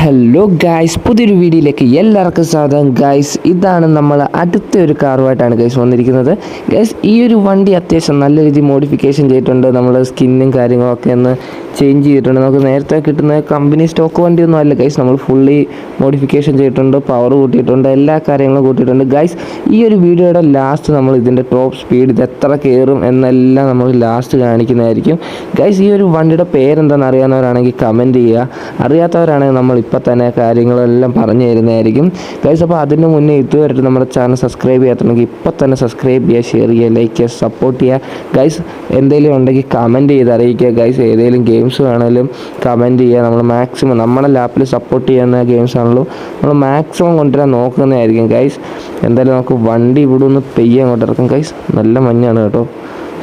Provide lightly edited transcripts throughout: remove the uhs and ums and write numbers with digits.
Hello guys, പുതിയൊരു വീഡിയോയിലേക്ക് എല്ലാവർക്കും സ്വാഗതം. ഗായ്സ്, ഇതാണ് നമ്മൾ അടുത്ത ഒരു കാറുമായിട്ടാണ് ഗൈസ് വന്നിരിക്കുന്നത്. ഗൈസ്, ഈ ഒരു വണ്ടി അത്യാവശ്യം നല്ല രീതിയിൽ മോഡിഫിക്കേഷൻ ചെയ്തിട്ടുണ്ട്. നമ്മൾ സ്കിന്നും കാര്യങ്ങളൊക്കെ ഒന്ന് ചേഞ്ച് ചെയ്തിട്ടുണ്ട്. നമുക്ക് നേരത്തെ കിട്ടുന്ന കമ്പനി സ്റ്റോക്ക് വണ്ടിയൊന്നും അല്ല ഗൈസ്, നമ്മൾ ഫുള്ളി മോഡിഫിക്കേഷൻ ചെയ്തിട്ടുണ്ട്, പവർ കൂട്ടിയിട്ടുണ്ട്, എല്ലാ കാര്യങ്ങളും കൂട്ടിയിട്ടുണ്ട്. ഗൈസ്, ഈ ഒരു വീഡിയോയുടെ ലാസ്റ്റ് നമ്മൾ ഇതിൻ്റെ ടോപ്പ് സ്പീഡ് ഇത് എത്ര കയറും എന്നെല്ലാം നമ്മൾ ലാസ്റ്റ് കാണിക്കുന്നതായിരിക്കും. ഗൈസ്, ഈ ഒരു വണ്ടിയുടെ പേരെന്താണെന്ന് അറിയാവുന്നവരാണെങ്കിൽ കമൻറ്റ് ചെയ്യുക, അറിയാത്തവരാണെങ്കിൽ നമ്മൾ ഇപ്പോൾ തന്നെ കാര്യങ്ങളെല്ലാം പറഞ്ഞു തരുന്നതായിരിക്കും. ഗൈസ്, അപ്പോൾ അതിന് മുന്നേ ഇതുവരെ നമ്മുടെ ചാനൽ സബ്സ്ക്രൈബ് ചെയ്യാത്തുണ്ടെങ്കിൽ ഇപ്പോൾ തന്നെ സബ്സ്ക്രൈബ് ചെയ്യുക, ഷെയർ ചെയ്യുക, ലൈക്ക് ചെയ്യുക, സപ്പോർട്ട് ചെയ്യുക. ഗൈസ്, എന്തെങ്കിലും ഉണ്ടെങ്കിൽ കമൻറ്റ് ചെയ്ത് അറിയിക്കുക. ഗൈസ്, ഏതെങ്കിലും ഗെയിംസ് വേണമെങ്കിലും കമൻറ്റ് ചെയ്യുക. നമ്മൾ മാക്സിമം നമ്മുടെ ലാപ്പിൽ സപ്പോർട്ട് ചെയ്യുന്ന ഗെയിംസ് ആണല്ലോ നമ്മൾ മാക്സിമം കൊണ്ടുവരാൻ നോക്കുന്നതായിരിക്കും. ഗൈസ്, എന്തായാലും നമുക്ക് വണ്ടി ഇവിടെ ഒന്ന് പെയ്യാൻ അങ്ങോട്ട് ഇറക്കും. ഗൈസ്, നല്ല മഞ്ഞാണ് കേട്ടോ.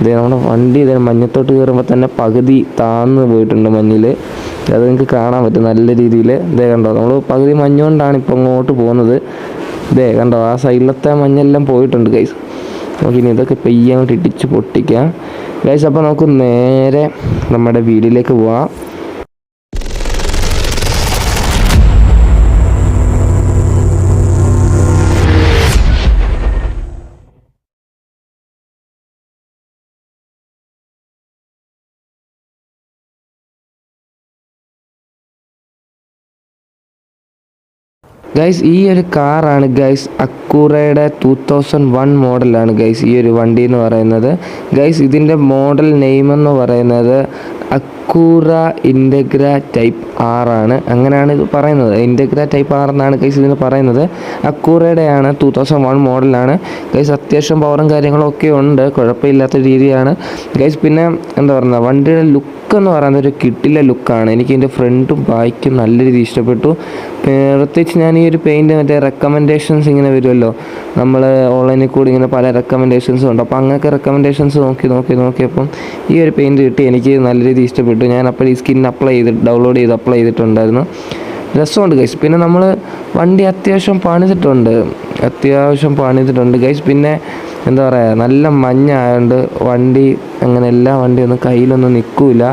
ഇതേ നമ്മുടെ വണ്ടി ഇതേ മഞ്ഞത്തോട്ട് കയറുമ്പോൾ തന്നെ പകുതി താന്ന് പോയിട്ടുണ്ട് മഞ്ഞിൽ. അത് നിങ്ങൾക്ക് കാണാൻ പറ്റും നല്ല രീതിയിൽ. ഇതേ കണ്ടോ, നമ്മൾ പകുതി മഞ്ഞുകൊണ്ടാണ് ഇപ്പോൾ ഇങ്ങോട്ട് പോകുന്നത്. ഇതേ കണ്ടോ, ആ സൈഡിലത്തെ മഞ്ഞെല്ലാം പോയിട്ടുണ്ട്. ഗൈസ്, നമുക്കിനി ഇതൊക്കെ പെയ്യാൻ അങ്ങോട്ട് ഇടിച്ച് പൊട്ടിക്കാം. ഗൈസ്, അപ്പോൾ നമുക്ക് നേരെ നമ്മുടെ വീഡിയോയിലേക്ക് പോവാം. ഗൈസ്, ഈ ഒരു കാറാണ് ഗൈസ് അക്കൂറയുടെ 2001 മോഡലാണ് ഗൈസ് ഈ ഒരു വണ്ടി എന്ന് പറയുന്നത്. ഗൈസ്, ഇതിൻ്റെ മോഡൽ നെയിം എന്ന് പറയുന്നത് അക്കൂറ ഇൻറ്റഗ്ര ടൈപ്പ് ആർ ആണ്. അങ്ങനെയാണ് ഇത് പറയുന്നത്. ഇൻറ്റഗ്ര ടൈപ്പ് ആർ എന്നാണ് ഗൈസ് ഇതിന് പറയുന്നത്. അക്കൂറയുടെയാണ്, 2001 മോഡലാണ് ഗൈസ്. അത്യാവശ്യം പവറും കാര്യങ്ങളും ഒക്കെ ഉണ്ട്, കുഴപ്പമില്ലാത്ത രീതിയാണ് ഗൈസ്. പിന്നെ എന്താ പറയുക, വണ്ടിയുടെ ലുക്ക് എന്ന് പറയുന്നത് ഒരു കിട്ടില്ല ലുക്കാണ്. എനിക്ക് ഇതിൻ്റെ ഫ്രണ്ടും ബാക്കും നല്ല രീതിയിൽ ഇഷ്ടപ്പെട്ടു. പ്രത്യേകിച്ച് ഞാൻ ഈ ഒരു പെയിൻറ്റ് മറ്റേ റെക്കമെൻഡേഷൻസ് ഇങ്ങനെ വരുമല്ലോ, നമ്മൾ ഓൺലൈനിൽ കൂടി ഇങ്ങനെ പല റെക്കമെൻഡേഷൻസും ഉണ്ട്. അപ്പോൾ അങ്ങനെയൊക്കെ റെക്കമെൻഡേഷൻസ് നോക്കിയപ്പം ഈ ഒരു പെയിൻറ്റ് കിട്ടി. എനിക്ക് നല്ല രീതിയിൽ ഇഷ്ടപ്പെട്ടു. ഞാൻ അപ്പോൾ ഈ സ്കിൻ ഡൗൺലോഡ് ചെയ്ത് അപ്ലൈ ചെയ്തിട്ടുണ്ടായിരുന്നു. രസമുണ്ട് ഗൈസ്. പിന്നെ നമ്മൾ വണ്ടി അത്യാവശ്യം പണിതിട്ടുണ്ട് ഗൈസ്. പിന്നെ എന്താ പറയുക, നല്ല മഞ്ഞായതുകൊണ്ട് വണ്ടി അങ്ങനെ എല്ലാ വണ്ടിയൊന്നും കയ്യിലൊന്നും നിൽക്കില്ല.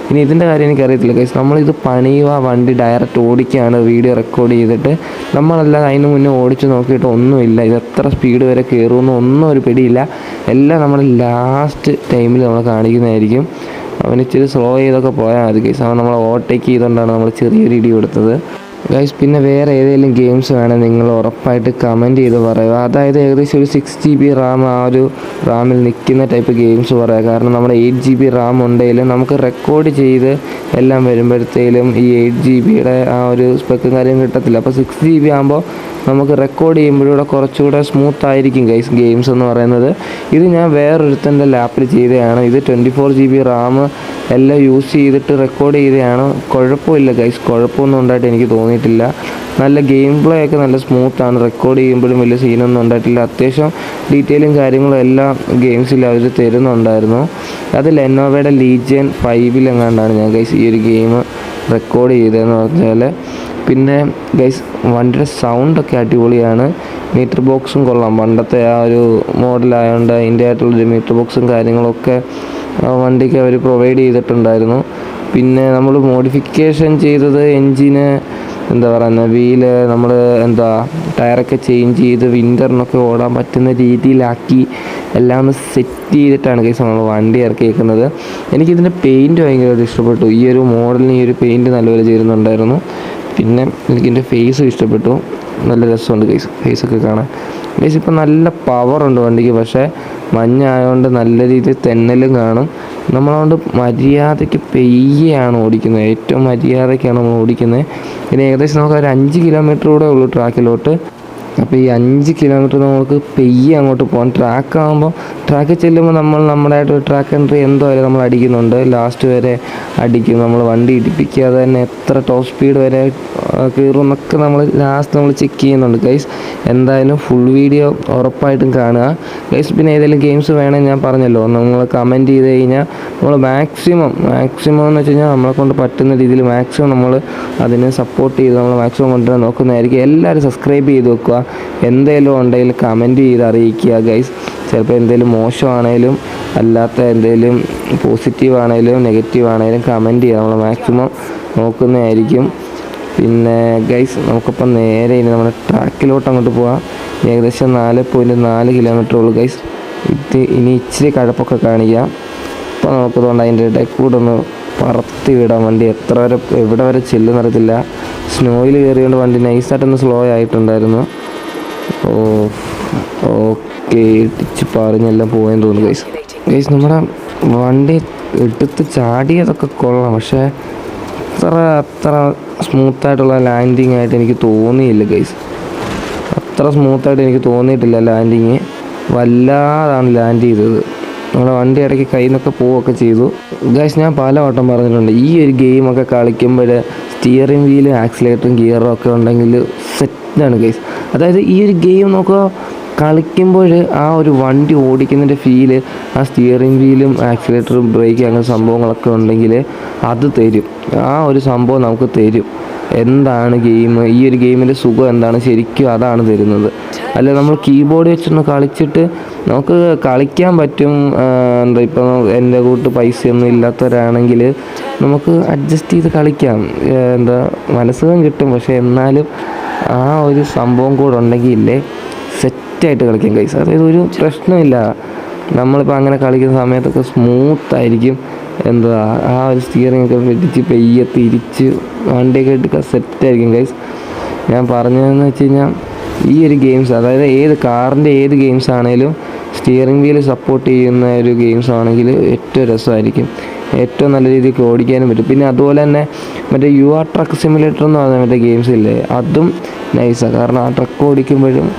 ഇനി ഇതിൻ്റെ കാര്യം എനിക്കറിയത്തില്ല ഗൈസ്. നമ്മളിത് പണിയുക, വണ്ടി ഡയറക്റ്റ് ഓടിക്കുകയാണ്, വീഡിയോ റെക്കോർഡ് ചെയ്തിട്ട്. നമ്മളെല്ലാം അതിന് മുന്നേ ഓടിച്ച് നോക്കിയിട്ട് ഒന്നുമില്ല, ഇത് എത്ര സ്പീഡ് വരെ കയറുമെന്ന് ഒന്നും ഒരു പിടിയില്ല. എല്ലാം നമ്മൾ ലാസ്റ്റ് ടൈമിൽ നമ്മൾ കാണിക്കുന്നതായിരിക്കും. അവനിച്ചിരി സ്ലോ ചെയ്തൊക്കെ പോയാൽ മതി ഗൈസ്. അവൻ നമ്മളെ ഓവർടേക്ക് ചെയ്തുകൊണ്ടാണ് നമ്മൾ ചെറിയൊരു ഇടി കൊടുത്തത് ഗൈസ്. പിന്നെ വേറെ ഏതെങ്കിലും ഗെയിംസ് വേണമെങ്കിൽ നിങ്ങൾ ഉറപ്പായിട്ട് കമൻറ്റ് ചെയ്ത് പറയുക. അതായത് ഏകദേശം ഒരു 6 GB റാം, ആ ഒരു റാമിൽ നിൽക്കുന്ന ടൈപ്പ് ഗെയിംസ് പറയുക. കാരണം നമ്മുടെ 8 GB റാം ഉണ്ടെങ്കിലും നമുക്ക് റെക്കോർഡ് ചെയ്ത് എല്ലാം വരുമ്പോഴത്തേലും ഈ 8 GB ആ ഒരു സ്പെക്കും കാര്യം കിട്ടത്തില്ല. അപ്പോൾ 6 GB ആകുമ്പോൾ നമുക്ക് റെക്കോർഡ് ചെയ്യുമ്പോഴൂടെ കുറച്ചുകൂടെ സ്മൂത്ത് ആയിരിക്കും ഗെയിംസ് എന്ന് പറയുന്നത്. ഇത് ഞാൻ വേറൊരുത്തൻ്റെ ലാപ്പിൽ ചെയ്തതാണ്. ഇത് 24 GB റാം എല്ലാം യൂസ് ചെയ്തിട്ട് റെക്കോർഡ് ചെയ്തതാണ്. കുഴപ്പമില്ല ഗൈസ്, കുഴപ്പമൊന്നും ഉണ്ടായിട്ട് എനിക്ക് തോന്നിയിട്ടില്ല. നല്ല ഗെയിം പ്ലേ ഒക്കെ നല്ല സ്മൂത്താണ്. റെക്കോർഡ് ചെയ്യുമ്പോഴും വലിയ സീനൊന്നും ഉണ്ടായിട്ടില്ല. അത്യാവശ്യം ഡീറ്റെയിലും കാര്യങ്ങളും എല്ലാം ഗെയിംസിൽ അവർ തരുന്നുണ്ടായിരുന്നു. അത് ലെനോവയുടെ ലീജിയൻ 5 എങ്ങാണ്ടാണ് ഞാൻ ഗൈസ് ഈ ഒരു ഗെയിം റെക്കോർഡ് ചെയ്തതെന്ന് പറഞ്ഞാൽ. പിന്നെ ഗൈസ്, വണ്ടിയുടെ സൗണ്ടൊക്കെ അടിപൊളിയാണ്. മീറ്റർ ബോക്സും കൊള്ളാം. പണ്ടത്തെ ആ ഒരു മോഡലായതുകൊണ്ട് അതിൻ്റെ ആയിട്ടുള്ളൊരു മീറ്റർ ബോക്സും കാര്യങ്ങളൊക്കെ വണ്ടിക്ക് അവർ പ്രൊവൈഡ് ചെയ്തിട്ടുണ്ടായിരുന്നു. പിന്നെ നമ്മൾ മോഡിഫിക്കേഷൻ ചെയ്തത് എൻജിന്, എന്താ പറയുന്നത്, വീല് നമ്മൾ ടയറൊക്കെ ചേഞ്ച് ചെയ്ത് വിൻ്ററിനൊക്കെ ഓടാൻ പറ്റുന്ന രീതിയിലാക്കി എല്ലാം ഒന്ന് സെറ്റ് ചെയ്തിട്ടാണ് ഗൈസ് നമ്മൾ വണ്ടി ഇറക്കിയേക്കുന്നത്. എനിക്കിതിൻ്റെ പെയിൻറ്റ് ഭയങ്കരമായിട്ട് ഇഷ്ടപ്പെട്ടു. ഈ ഒരു മോഡലിന് ഈ ഒരു പെയിൻറ്റ് നല്ലപോലെ ചേരുന്നുണ്ടായിരുന്നു. പിന്നെ എനിക്കെൻ്റെ ഫേസും ഇഷ്ടപ്പെട്ടു. നല്ല രസമുണ്ട് ഗൈസ് ഫേസൊക്കെ കാണാൻ. ഗൈസ്, ഇപ്പം നല്ല പവറുണ്ട് വണ്ടിക്ക്. പക്ഷേ മഞ്ഞായതുകൊണ്ട് നല്ല രീതിയിൽ തെന്നലും കാണും. നമ്മളതുകൊണ്ട് മര്യാദയ്ക്ക് പെയ്യാണ് ഓടിക്കുന്നത്. ഏറ്റവും മര്യാദയ്ക്കാണ് നമ്മൾ ഓടിക്കുന്നത്. പിന്നെ ഏകദേശം നമുക്ക് ഒരു 5 കിലോമീറ്റർ കൂടെ ഉള്ളൂ ട്രാക്കിലോട്ട്. അപ്പോൾ ഈ 5 കിലോമീറ്റർ നമുക്ക് പെയ്യെ അങ്ങോട്ട് പോകാം. ട്രാക്കിൽ ചെല്ലുമ്പോൾ നമ്മുടെയായിട്ട് ട്രാക്ക് എൻട്രി എന്തായാലും നമ്മൾ അടിക്കുന്നുണ്ട്. ലാസ്റ്റ് വരെ അടിക്കും. നമ്മൾ വണ്ടി ഇടിപ്പിക്കാതെ തന്നെ എത്ര ടോപ്പ് സ്പീഡ് വരെ കയറും എന്നൊക്കെ നമ്മൾ ചെക്ക് ചെയ്യുന്നുണ്ട് ഗൈസ്. എന്തായാലും ഫുൾ വീഡിയോ ഉറപ്പായിട്ടും കാണുക ഗൈസ്. പിന്നെ ഏതെങ്കിലും ഗെയിംസ് വേണമെങ്കിൽ ഞാൻ പറഞ്ഞല്ലോ, നിങ്ങൾ കമൻറ്റ് ചെയ്ത് കഴിഞ്ഞാൽ നമ്മൾ മാക്സിമം എന്ന് വെച്ച് കഴിഞ്ഞാൽ നമ്മളെ കൊണ്ട് പറ്റുന്ന രീതിയിൽ മാക്സിമം നമ്മൾ അതിനെ സപ്പോർട്ട് ചെയ്ത് നമ്മൾ മാക്സിമം കൊണ്ടുവരാൻ നോക്കുന്നതായിരിക്കും. എല്ലാവരും സബ്സ്ക്രൈബ് ചെയ്ത് വെക്കുക. എന്തെങ്കിലും ഉണ്ടെങ്കിൽ കമൻറ്റ് ചെയ്ത് അറിയിക്കുക ഗൈസ്. ചിലപ്പോൾ എന്തെങ്കിലും മോശമാണേലും അല്ലാത്ത എന്തെങ്കിലും പോസിറ്റീവ് ആണേലും നെഗറ്റീവ് ആണേലും കമൻറ്റ് ചെയ്യുക. നമ്മൾ മാക്സിമം നോക്കുന്നതായിരിക്കും. പിന്നെ ഗൈസ് നമുക്കിപ്പം നേരെ ഇനി നമ്മുടെ ട്രാക്കിലോട്ട് അങ്ങോട്ട് പോവാം. ഏകദേശം 4.4 കിലോമീറ്റർ ഉള്ളൂ ഗൈസ്. ഇത് ഇനി ഇച്ചിരി കഴപ്പൊക്കെ കാണിക്കാം. അപ്പോൾ നമുക്കതുകൊണ്ട് അതിൻ്റെ ഇടയിൽ കൂടെ ഒന്ന് പറത്തി വിടാം. വണ്ടി എത്ര വരെ എവിടെ വരെ ചെല്ലുന്നറിയത്തില്ല. സ്നോയിൽ കയറിയോണ്ട് വണ്ടി നൈസായിട്ടൊന്ന് സ്ലോ ആയിട്ടുണ്ടായിരുന്നു. ഓക്കെ, ഇടിച്ച് പറഞ്ഞെല്ലാം പോയെന്ന് തോന്നുന്നു ഗൈസ്. ഗൈസ് നമ്മുടെ വണ്ടി എടുത്ത് ചാടിയതൊക്കെ കൊള്ളാം, പക്ഷേ അത്ര സ്മൂത്തായിട്ടുള്ള ലാൻഡിങ് ആയിട്ട് എനിക്ക് തോന്നിയില്ല ഗൈസ്. അത്ര സ്മൂത്തായിട്ട് എനിക്ക് തോന്നിയിട്ടില്ല ലാൻഡിങ്. വല്ലാതാണ് ലാൻഡ് ചെയ്തത്. നമ്മുടെ വണ്ടി ഇടയ്ക്ക് കയ്യിൽ നിന്നൊക്കെ പോവുകയൊക്കെ ചെയ്തു ഗൈസ്. ഞാൻ പല വട്ടം പറഞ്ഞിട്ടുണ്ട്, ഈ ഒരു ഗെയിമൊക്കെ കളിക്കുമ്പോൾ സ്റ്റിയറിംഗ് വീലും ആക്സിലേറ്ററും ഗിയറും ഒക്കെ ഉണ്ടെങ്കിൽ സെറ്റാണ് ഗൈസ്. അതായത് ഈ ഒരു ഗെയിം നോക്കുക, കളിക്കുമ്പോൾ ആ ഒരു വണ്ടി ഓടിക്കുന്നതിൻ്റെ ഫീല് ആ സ്റ്റിയറിംഗ് വീലും ആക്സിലേറ്ററും ബ്രേക്ക് അങ്ങനെ സംഭവങ്ങളൊക്കെ ഉണ്ടെങ്കിൽ അത് തരും. ആ ഒരു സംഭവം നമുക്ക് തരും. എന്താണ് ഗെയിം, ഈ ഒരു ഗെയിമിൻ്റെ സുഖം എന്താണ് ശരിക്കും അതാണ് തരുന്നത്. അല്ല നമ്മൾ കീബോർഡ് വെച്ചൊന്ന് കളിച്ചിട്ട് നമുക്ക് കളിക്കാൻ പറ്റും. ഇപ്പോൾ എൻ്റെ കൂട്ട് പൈസയൊന്നും ഇല്ലാത്തവരാണെങ്കിൽ നമുക്ക് അഡ്ജസ്റ്റ് ചെയ്ത് കളിക്കാം. മനസ്സുഖം കിട്ടും. പക്ഷേ എന്നാലും ആ ഒരു സംഭവം കൂടെ ഉണ്ടെങ്കിൽ സെറ്റായിട്ട് കളിക്കാം ഗൈസ്. അതായത് ഒരു പ്രശ്നമില്ല. നമ്മളിപ്പോൾ അങ്ങനെ കളിക്കുന്ന സമയത്തൊക്കെ സ്മൂത്തായിരിക്കും. ആ ഒരു സ്റ്റിയറിംഗ് ഒക്കെ വെട്ടിച്ച് പെയ്യെ തിരിച്ച് വണ്ടിയൊക്കെ എടുക്കാൻ സെറ്റായിരിക്കും ഗൈസ്. ഞാൻ പറഞ്ഞതെന്ന് വെച്ച് കഴിഞ്ഞാൽ ഈ ഒരു ഗെയിംസ്, അതായത് ഏത് കാറിൻ്റെ ഏത് ഗെയിംസ് ആണെങ്കിലും സ്റ്റിയറിംഗ് വീല് സപ്പോർട്ട് ചെയ്യുന്ന ഒരു ഗെയിംസ് ആണെങ്കിൽ ഏറ്റവും രസമായിരിക്കും. ഏറ്റവും നല്ല രീതിക്ക് ഓടിക്കാനും പറ്റും. പിന്നെ അതുപോലെ തന്നെ മറ്റേ ട്രക്ക് സിമുലേറ്റർ എന്ന് പറഞ്ഞ മറ്റേ ഗെയിംസ് ഇല്ലേ, അതും നൈസാണ്. കാരണം ആ ട്രക്ക് ഓടിക്കുമ്പോഴും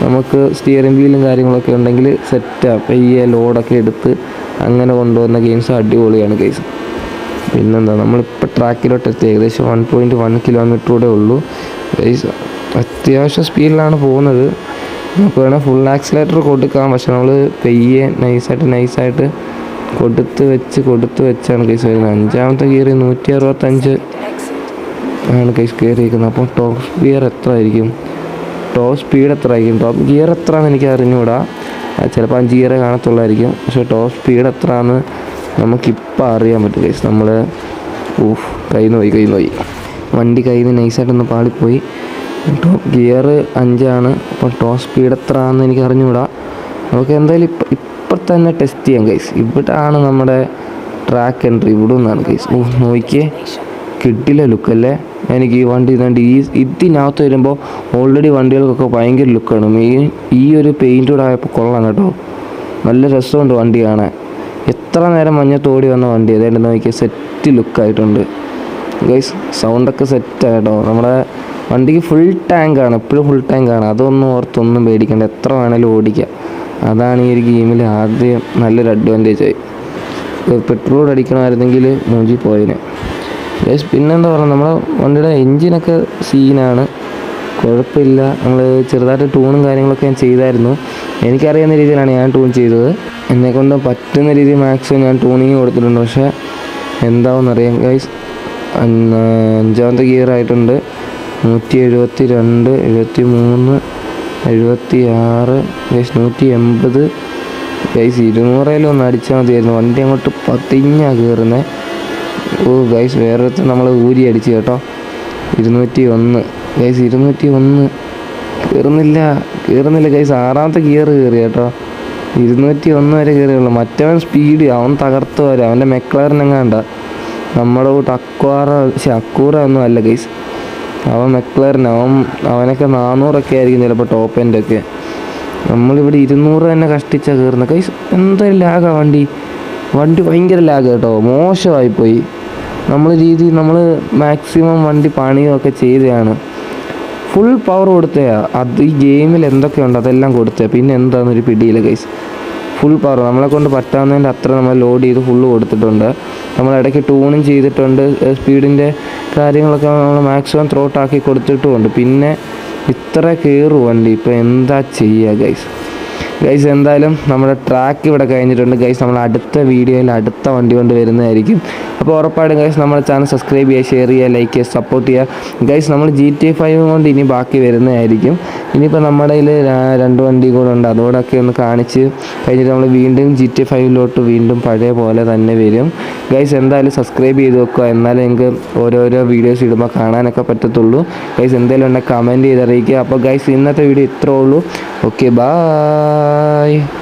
നമുക്ക് സ്റ്റിയറിംഗ് വീലും കാര്യങ്ങളൊക്കെ ഉണ്ടെങ്കിൽ സെറ്റാണ്. പെയ്യെ ലോഡൊക്കെ എടുത്ത് അങ്ങനെ കൊണ്ടുവന്ന ഗെയിംസ് അടിപൊളിയാണ് ഗൈസ്. പിന്നെന്താ, നമ്മളിപ്പോൾ ട്രാക്കിലോട്ട് എത്തി. ഏകദേശം 1.1 കിലോമീറ്റർ കൂടെ ഉള്ളൂ ഗൈസ്. അത്യാവശ്യം സ്പീഡിലാണ് പോകുന്നത്. നമുക്ക് വേണേൽ ഫുൾ ആക്സിലേറ്റർ കൊടുക്കാം, പക്ഷെ നമ്മൾ പെയ്യെ നൈസായിട്ട് കൊടുത്ത് വെച്ചാണ് കേസ് വരുന്നത്. 5ാമത്തെ ഗിയർ 165 ആണ് കേസ് കയറിയിരിക്കുന്നത്. അപ്പോൾ ടോപ്പ് ഗിയർ എത്ര ആയിരിക്കും, ടോപ്പ് സ്പീഡ് എത്ര ആയിരിക്കും, ടോപ്പ് ഗിയർ എത്രയാണെന്ന് എനിക്ക് അറിഞ്ഞുകൂടാ. ചിലപ്പോൾ 5 ഗിയറേ കാണത്തുള്ളായിരിക്കും. പക്ഷേ ടോപ്പ് സ്പീഡ് എത്രയാണെന്ന് നമുക്കിപ്പോൾ അറിയാൻ പറ്റും കേസ്. നമ്മൾ കയ്യിൽ നിന്ന് പോയി വണ്ടി കയ്യിൽ നിന്ന് നൈസായിട്ടൊന്ന് പാളിപ്പോയി. ടോപ്പ് ഗിയർ 5 അപ്പോൾ ടോപ്പ് സ്പീഡ് എത്രയാണെന്ന് എനിക്ക് അറിഞ്ഞുകൂടാ. നമുക്ക് എന്തായാലും ഇപ്പം തന്നെ ടെസ്റ്റ് ചെയ്യാം ഗൈസ്. ഇവിടെയാണ് നമ്മുടെ ട്രാക്ക് എൻട്രി. ഇവിടെ നിന്നാണ് ഗൈസ്. നോക്കിയേ, കിട്ടില്ല ലുക്കല്ലേ. എനിക്ക് ഈ വണ്ടി ഇതിനകത്ത് വരുമ്പോൾ ഓൾറെഡി വണ്ടികൾക്കൊക്കെ ഭയങ്കര ലുക്കാണ്. ഈ ഒരു പെയിൻ്റ് കൂടെ ആയപ്പോൾ കൊള്ളാം കേട്ടോ. നല്ല രസമുണ്ട് വണ്ടി കാണാൻ. എത്ര നേരം മഞ്ഞത്തോടി വന്ന വണ്ടി അതായത് നോക്കിയാൽ സെറ്റ് ലുക്കായിട്ടുണ്ട് ഗൈസ്. സൗണ്ടൊക്കെ സെറ്റാണ് കേട്ടോ. നമ്മുടെ വണ്ടിക്ക് ഫുൾ ടാങ്കാണ്, എപ്പോഴും ഫുൾ ടാങ്കാണ്. അതൊന്നും ഓർത്തൊന്നും പേടിക്കണ്ട, എത്ര വേണേലും ഓടിക്കാം. അതാണ് ഈ ഒരു ഗെയിമിൽ ആദ്യം നല്ലൊരു അഡ്വാൻറ്റേജായി. പെട്രോൾ അടിക്കണമായിരുന്നെങ്കിൽ മൂഞ്ചി പോയതിന് ഗൈസ്. പിന്നെന്താ പറയുക, നമ്മുടെ വണ്ടിയുടെ എൻജിനൊക്കെ സീനാണ്, കുഴപ്പമില്ല. നമ്മൾ ചെറുതായിട്ട് ടൂണും കാര്യങ്ങളൊക്കെ ഞാൻ ചെയ്തായിരുന്നു. എനിക്കറിയാവുന്ന രീതിയിലാണ് ഞാൻ ടൂൺ ചെയ്തത്. എന്നെക്കൊണ്ട് പറ്റുന്ന രീതിയിൽ മാക്സിമം ഞാൻ ടൂണിങ് കൊടുത്തിട്ടുണ്ട്. പക്ഷേ എന്താണെന്നറിയാം ഗൈസ്, 5ാമത്തെ ഗിയർ ആയിട്ടുണ്ട്. 172, 73, 76 ഗൈസ്, 180 ഗൈസ്. 200 ഒന്ന് അടിച്ചാൽ മതിയായിരുന്നു. വണ്ടി അങ്ങോട്ട് പതിഞ്ഞാണ് കയറുന്നത്. ഗൈസ്, വേറെ നമ്മൾ ഊരി അടിച്ച് കേട്ടോ. 201 ഗൈസ്, 201 കയറുന്നില്ല ഗൈസ്. 6ാമത്തെ ഗിയർ കയറി കേട്ടോ. 201 വരെ കയറിയുള്ളൂ. മറ്റവൻ സ്പീഡ്, അവൻ തകർത്ത് വരും. അവൻ്റെ മെക്ലാറിനെങ്ങാണ്ട നമ്മുടെ കൂട്ട് അക്കൂറ ഒന്നും അല്ല ഗൈസ്. അവൻ മെക്ലാറിന്, അവനൊക്കെ 400 ആയിരിക്കും ചിലപ്പോൾ ടോപ്പ് എൻഡൊക്കെ. നമ്മളിവിടെ 200 തന്നെ കഷ്ടിച്ചാണ് കയറുന്നത് ഗൈസ്. എന്തായാലും ലാഗാണ് വണ്ടി ഭയങ്കര ലാഗ് കേട്ടോ. മോശമായിപ്പോയി. നമ്മൾ മാക്സിമം വണ്ടി പണിയൊക്കെ ചെയ്തതാണ്. ഫുൾ പവർ കൊടുത്തതാണ്. അത് ഈ ഗെയിമിൽ എന്തൊക്കെയുണ്ട് അതെല്ലാം കൊടുത്തതാണ്. പിന്നെ എന്താണെന്നൊരു പിടിയില്ല ഗൈസ്. ഫുൾ പവർ നമ്മളെ കൊണ്ട് പറ്റാവുന്നതിൻ്റെ അത്ര നമ്മൾ ലോഡ് ചെയ്ത് ഫുള്ള് കൊടുത്തിട്ടുണ്ട്. നമ്മൾ ഇടയ്ക്ക് ടൂണും ചെയ്തിട്ടുണ്ട്. സ്പീഡിൻ്റെ കാര്യങ്ങളൊക്കെ നമ്മൾ മാക്സിമം ത്രോട്ടാക്കി കൊടുത്തിട്ടുമുണ്ട്. പിന്നെ ഇത്ര കയറും വണ്ടി. ഇപ്പോൾ എന്താ ചെയ്യുക ഗൈസ്. എന്തായാലും നമ്മുടെ ട്രാക്ക് ഇവിടെ കഴിഞ്ഞിട്ടുണ്ട് ഗൈസ്. നമ്മൾ അടുത്ത വീഡിയോയിൽ അടുത്ത വണ്ടി കൊണ്ട് വരുന്നതായിരിക്കും. അപ്പോൾ ഉറപ്പായിട്ടും ഗൈസ് നമ്മുടെ ചാനൽ സബ്സ്ക്രൈബ് ചെയ്യുക, ഷെയർ ചെയ്യുക, ലൈക്ക് ചെയ്യുക, സപ്പോർട്ട് ചെയ്യുക ഗൈസ്. നമ്മൾ GTA 5 കൊണ്ട് ഇനി ബാക്കി വരുന്നതായിരിക്കും. ഇനിയിപ്പോൾ നമ്മുടെ കയ്യിൽ 2 വണ്ടി കൂടെ ഉണ്ട്, അതോടൊക്കെ ഒന്ന് കാണിച്ച് കഴിഞ്ഞിട്ട് നമ്മൾ വീണ്ടും GTA 5 വീണ്ടും പഴയ പോലെ തന്നെ വരും ഗൈസ്. എന്തായാലും സബ്സ്ക്രൈബ് ചെയ്ത് വെക്കുക, എന്നാലും നിങ്ങൾക്ക് ഓരോരോ വീഡിയോസ് ഇടുമ്പോൾ കാണാനൊക്കെ പറ്റത്തുള്ളൂ ഗൈസ്. എന്തെങ്കിലും ഉണ്ടെങ്കിൽ കമൻറ്റ് ചെയ്ത് അറിയിക്കുക. അപ്പോൾ ഗൈസ് ഇന്നത്തെ വീഡിയോ ഇത്രേ ഉള്ളൂ. Okay, by.